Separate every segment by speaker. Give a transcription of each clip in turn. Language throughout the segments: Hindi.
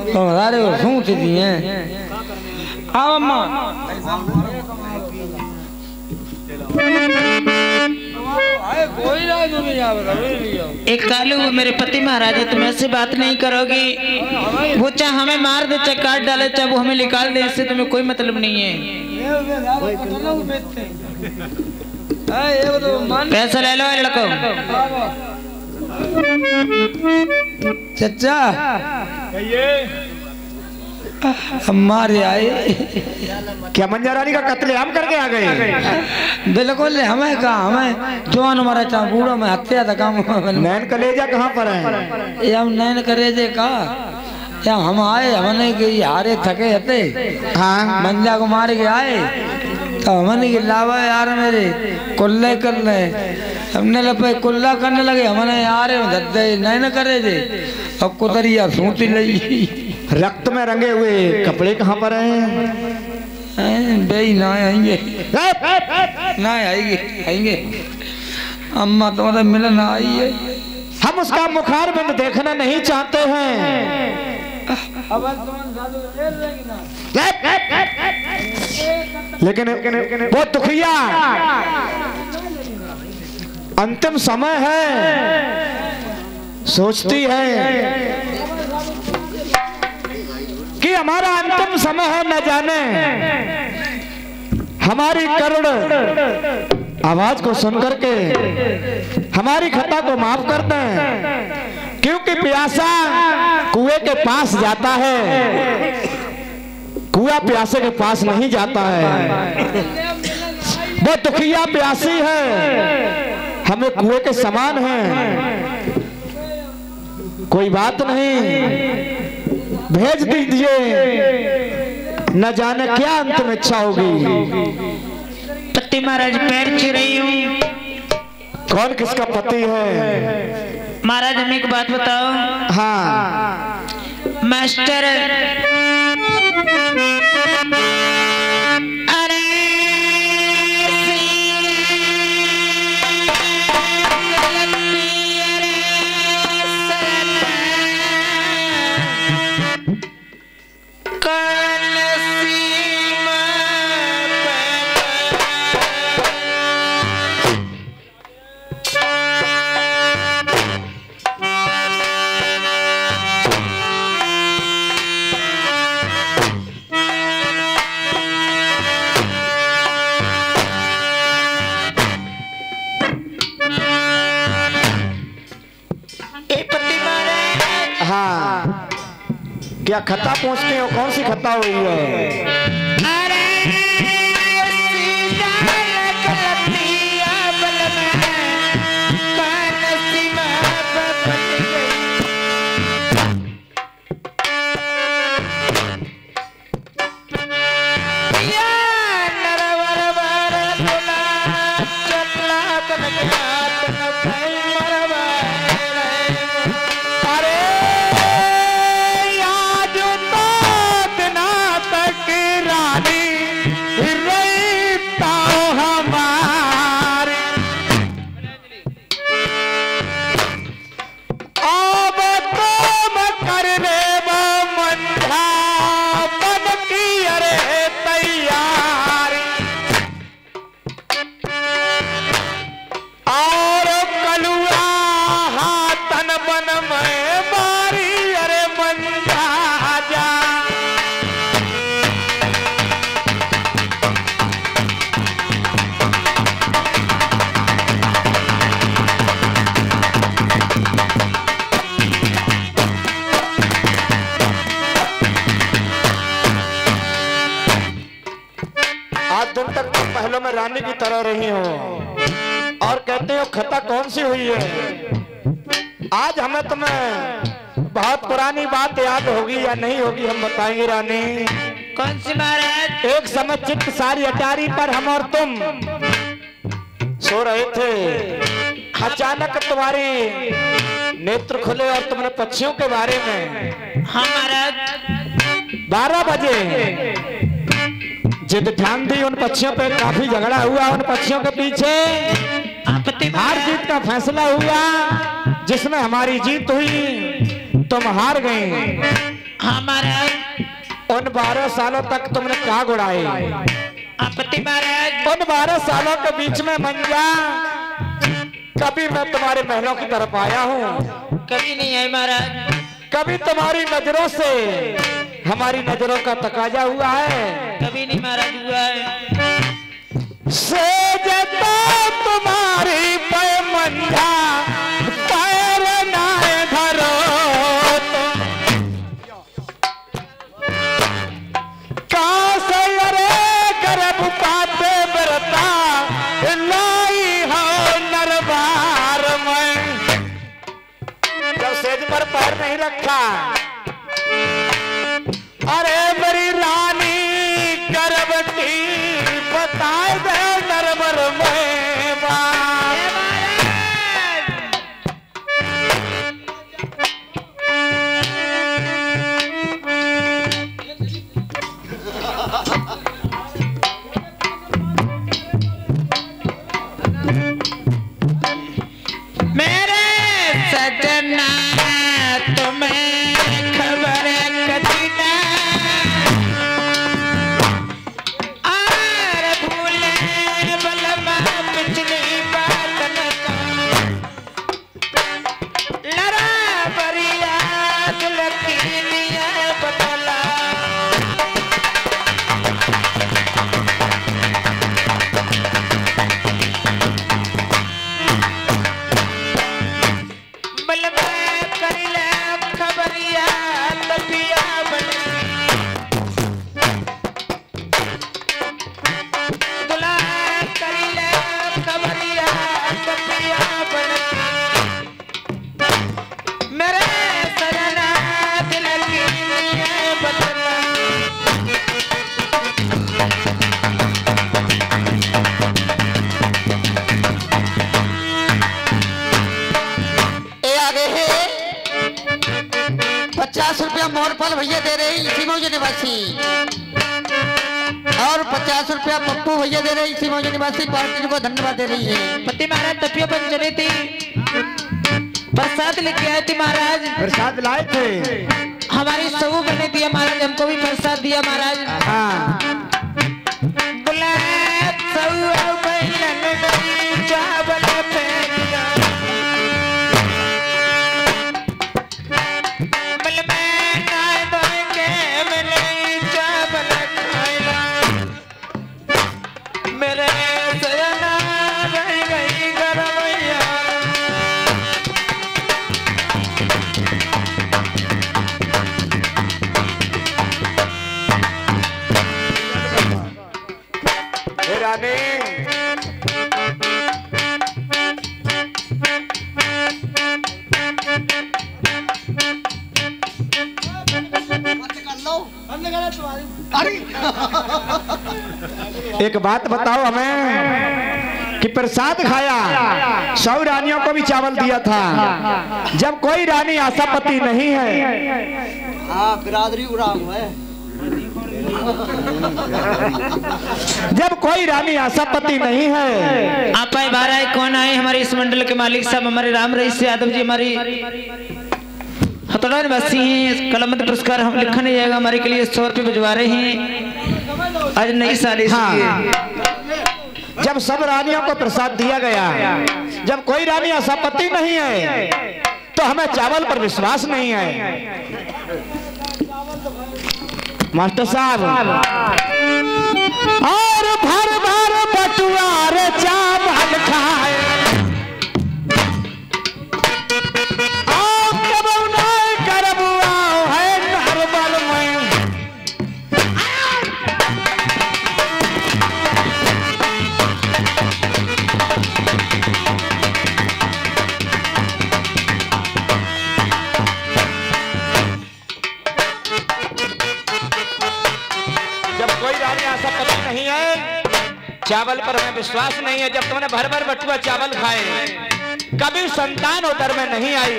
Speaker 1: तो सारे को सूत दिए आओ अम्मा
Speaker 2: एक कालू मेरे पति महाराज तुम ऐसी बात नहीं करोगी। वो चाहे हमें मार दे चाहे काट डाले चाहे वो हमें निकाल दे इससे तुम्हें कोई मतलब नहीं है। पैसा ले लो लड़को।
Speaker 1: चचा हमारे आए
Speaker 3: क्या मंजा रानी का कत्लेआम करके आ गए?
Speaker 1: बिल्कुल हमें कहा हमें जवान हमारा चाहे बूढ़ा में हत्या था काम।
Speaker 3: नैन कलेजा कहाँ पर है?
Speaker 1: ये हम नैन कलेजे का या हम आए हमने कि हारे थके हते
Speaker 3: हाँ
Speaker 1: मंजा को मार के आए तो हमने की लावा यार मेरे कुल्ले कर ले हमने लपे कुल्ला करने लगे हमने यार धद्दे नैन करे थे अब कुतरिया सूती लगी।
Speaker 3: रक्त में रंगे हुए कपड़े कहाँ पर हैं?
Speaker 1: बेई ना आएंगे ना आएंगे आएंगे अम्मा तुम्हारा मिलन आई है।
Speaker 3: हम उसका मुखार बिंद देखना नहीं चाहते हैं। लेकिन वो दुखिया अंतिम समय है सोचती है कि हमारा अंतिम समय है न जाने हमारी करुण आवाज को सुनकर के हमारी खता को माफ कर दें, क्योंकि प्यासा कुएं के पास जाता है, कुआं प्यासे के पास नहीं जाता है। वो दुखिया प्यासी है, हमें कुएं के समान है। कोई बात नहीं, भेज दीजिए, न जाने क्या अंतिम इच्छा होगी।
Speaker 2: पति महाराज पैर ची रही हूँ।
Speaker 3: कौन किसका पति है?
Speaker 2: महाराज हमें एक बात बताओ।
Speaker 3: हाँ
Speaker 2: मास्टर
Speaker 3: क्या खता पहुंचते हो? कौन सी खता हुई है? रानी की तरह रही हो और कहते हो खता कौन सी हुई है? आज हमें तुम्हें बहुत पुरानी बात याद होगी या नहीं होगी, हम बताएंगे रानी।
Speaker 2: कौन सी महाराज?
Speaker 3: एक समय चित्त सारी अटारी पर हम और तुम सो रहे थे, अचानक तुम्हारी नेत्र खुले और तुमने पक्षियों के बारे में।
Speaker 2: हाँ महाराज।
Speaker 3: 12 बजे जिद ध्यान दी उन पक्षियों पे, काफी झगड़ा हुआ उन पक्षियों के पीछे, हार जीत का फैसला हुआ जिसमें हमारी जीत हुई, तुम हार गई।
Speaker 2: हाँ महाराज।
Speaker 3: उन 12 सालों तक तुमने क्या गुड़ाए?
Speaker 2: पति महाराज,
Speaker 3: उन 12 सालों के बीच में मंजा कभी मैं तुम्हारे महलों की तरफ आया हूँ?
Speaker 2: कभी नहीं है महाराज।
Speaker 3: कभी तुम्हारी नजरों से हमारी नजरों का तकाजा हुआ है?
Speaker 2: कभी नहीं महाराज हुआ है।
Speaker 3: सेजता तुम्हारी पे मंजा पैर नाए धरो तो कासे अरे गर्भ पाते बरता लाई हो नरबार में। जब सेज पर पैर नहीं रखा, अरे मेरी रानी गर्भवती बताए दे नरबर में बात।
Speaker 2: मेरे सजना तुम्हें खबर कदी ना, और भूले बलमा पिछली बात न लड़ा बरिया लकीलिया बदला। बलमा करिले खबरिया तपिया दुला करिले खबरिया तपिया मेरे सजना दिल की बदला।
Speaker 4: ए आगे है 50 रुपया मोर फल भैया दे रहे इसी मौजे निवासी, और 50 रुपया पप्पू भैया दे रहे इसी मौजे निवासी पार्टी को धन्यवाद दे रही है।
Speaker 2: पति महाराज तपिया बन चली थी, प्रसाद लेके आए थे महाराज।
Speaker 3: प्रसाद लाए थे?
Speaker 2: हमारी सबू बने दिया महाराज, हमको भी प्रसाद दिया महाराज।
Speaker 3: हाँ।
Speaker 2: गुलाब सबू बैलन गई चावल फेंका, बल में नाय दोय के मिले चावल खाइला, मेरे सजना रह गई गरमैया।
Speaker 3: हे रानी, एक बात बताओ हमें कि प्रसाद खाया, 100 रानियों को भी चावल दिया था। जब कोई रानी आशापति नहीं है,
Speaker 4: हाँ बिरादरी उड़ाम है।
Speaker 3: जब कोई रानी आशापति नहीं है,
Speaker 2: आप आए बाहर आए, कौन आए? हमारे इस मंडल के मालिक साहब हमारे राम रईस यादव जी, हमारी हथौड़ा निवासी हैं। कलमत पुरस्कार हम लिखा नहीं जाएगा, हमारे के लिए 100 रुपये भिजवा रहे हैं आज नई साल इसलिए।
Speaker 3: जब सब रानियों को प्रसाद दिया गया, जब कोई रानी आशापति नहीं है, तो हमें चावल पर विश्वास नहीं है। मास्टर साहब, और भर भर बटुआर चावल खाए, चावल पर हमें विश्वास नहीं है। जब तुमने भर भर बटुआ चावल खाए, कभी संतान उदर में नहीं आई,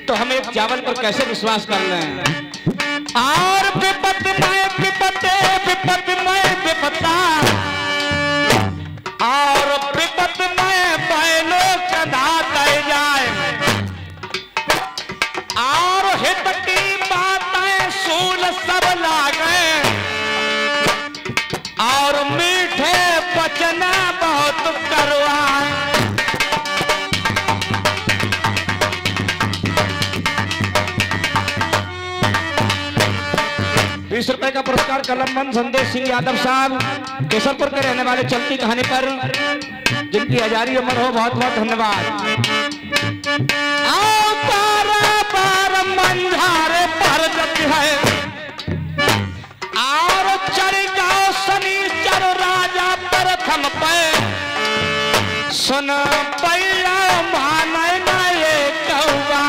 Speaker 3: तो हम एक चावल पर कैसे विश्वास कर लें? और विपत में विपते विपत में विपता, और विपत में बैलो कदा तय जाए, और हित की बातें ₹20 का पुरस्कार कलमबंद संदेश सिंह यादव साहब केसरपुर के रहने वाले चलती कहानी पर, जिनकी हजारी उम्र हो। बहुत बहुत धन्यवाद। आओ पार मंझारे पर है और चढ़ जाओ शनिचर राजा प्रथम पे, सुन पैया माने ना ये कौवा।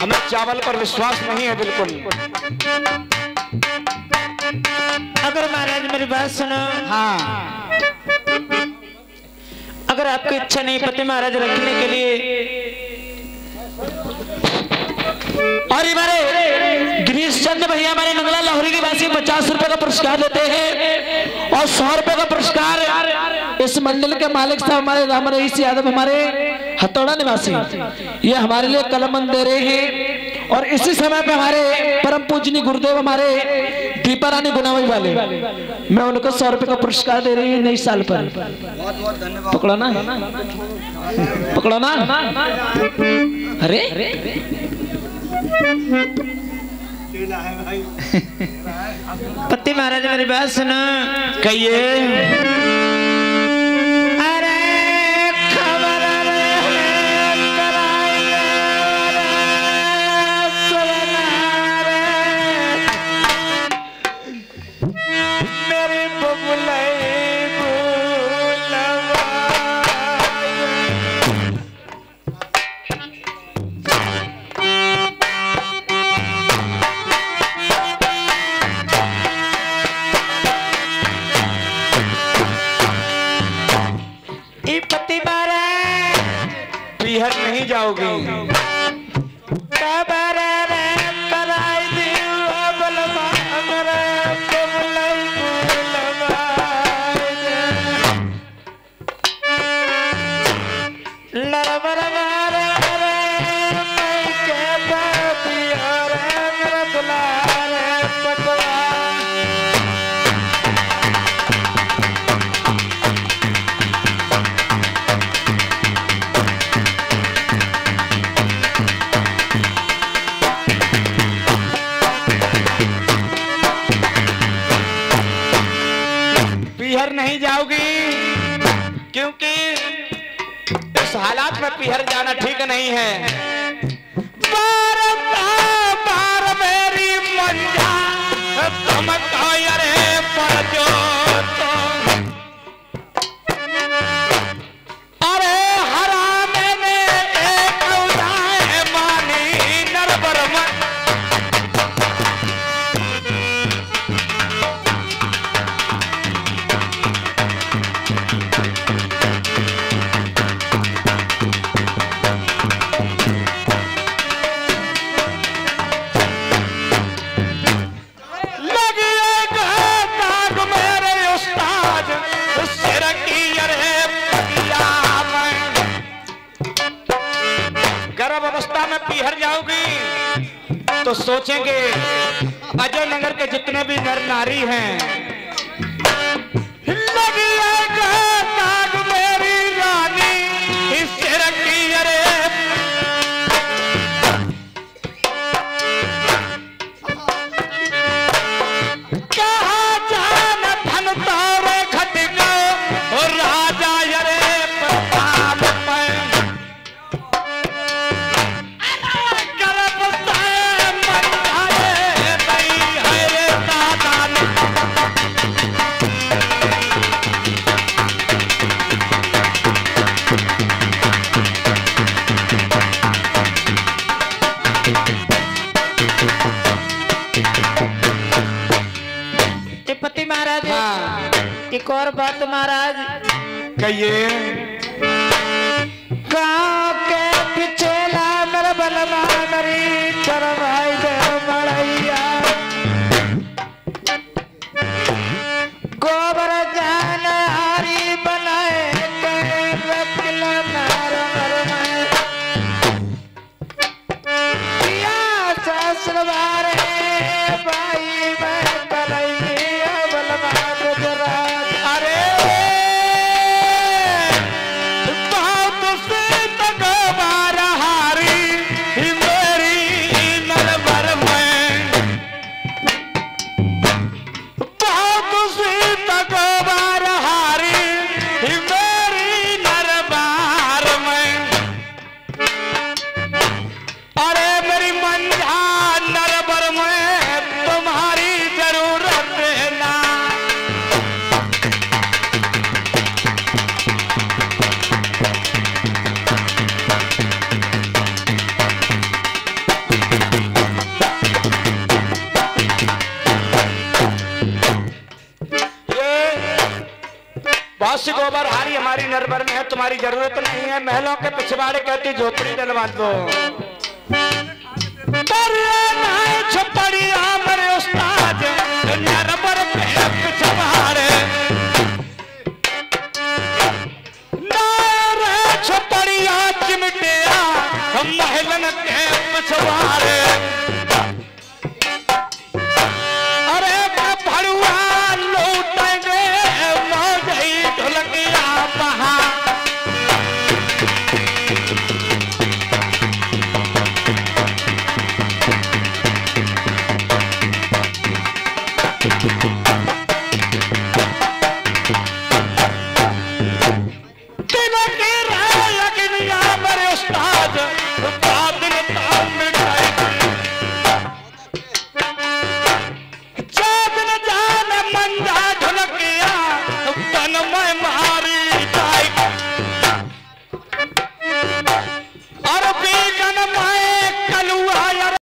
Speaker 3: हमें चावल पर विश्वास नहीं है बिल्कुल।
Speaker 2: अगर महाराज मेरी बात सुनो,
Speaker 3: हाँ,
Speaker 2: अगर आपकी इच्छा नहीं पति महाराज रखने के लिए, और हमारे गिरीश चंद भैया हमारे नंगला लाहौरी की वासी ₹50 का पुरस्कार देते हैं और ₹100 का पुरस्कार इस मंडल के मालिक साहब हमारे राम रईस यादव हमारे हथौड़ा निवासी, ये हमारे लिए कलमबंद दे रहे हैं। और इसी समय पे हमारे परम पूजनीय गुरुदेव हमारे दीपा रानी गुनावई वाले, मैं उनको ₹100 का पुरस्कार दे रही हूँ नई साल पर।
Speaker 1: बहुत बहुत धन्यवाद।
Speaker 2: पकड़ो ना, पकड़ो ना। अरे पति महाराज मेरी बात सुनो,
Speaker 3: कहिए। पीहर नहीं जाओगी। पीहर नहीं जाओगी क्योंकि इस हालात में पीहर जाना ठीक नहीं है। बार बार मेरी मंजा तुम रे पर जो तो, अरे हराम ने एक उदाए मानी नरबर मन। गर्भ अवस्था में पीहर जाओगी तो सोचेंगे अजय नगर के जितने भी नर नारी हैं, लगिएगा नाग मेरी रानी इससे रखी अरे। कहा जान धन तारे घट गए और राजा अरे प्रताप पे।
Speaker 2: पति महाराज, एक और बात महाराज,
Speaker 3: कहिए।
Speaker 2: गाँव के पीछे ला मेरा बलमा मेरी चरवाई दे मड़ैया, गोबर जान हारी बनाए के रखल नार मर में पिया ससुरवार भाई मैं करैया बलमा गुजरात।
Speaker 3: अरे गोबर हारी हमारी नरबर में है, तुम्हारी जरूरत नहीं है। महलों के पिछवाड़े कहती झोपड़ी डलवा दो। छपड़िया मेरे उस्ताद नरबर पे पिछवाड़े छपड़िया चिमटिया महलन के पिछवाड़े। अरे भड़ुआ लौटेंगे मौजई ढोलकिया बहा। तिलकी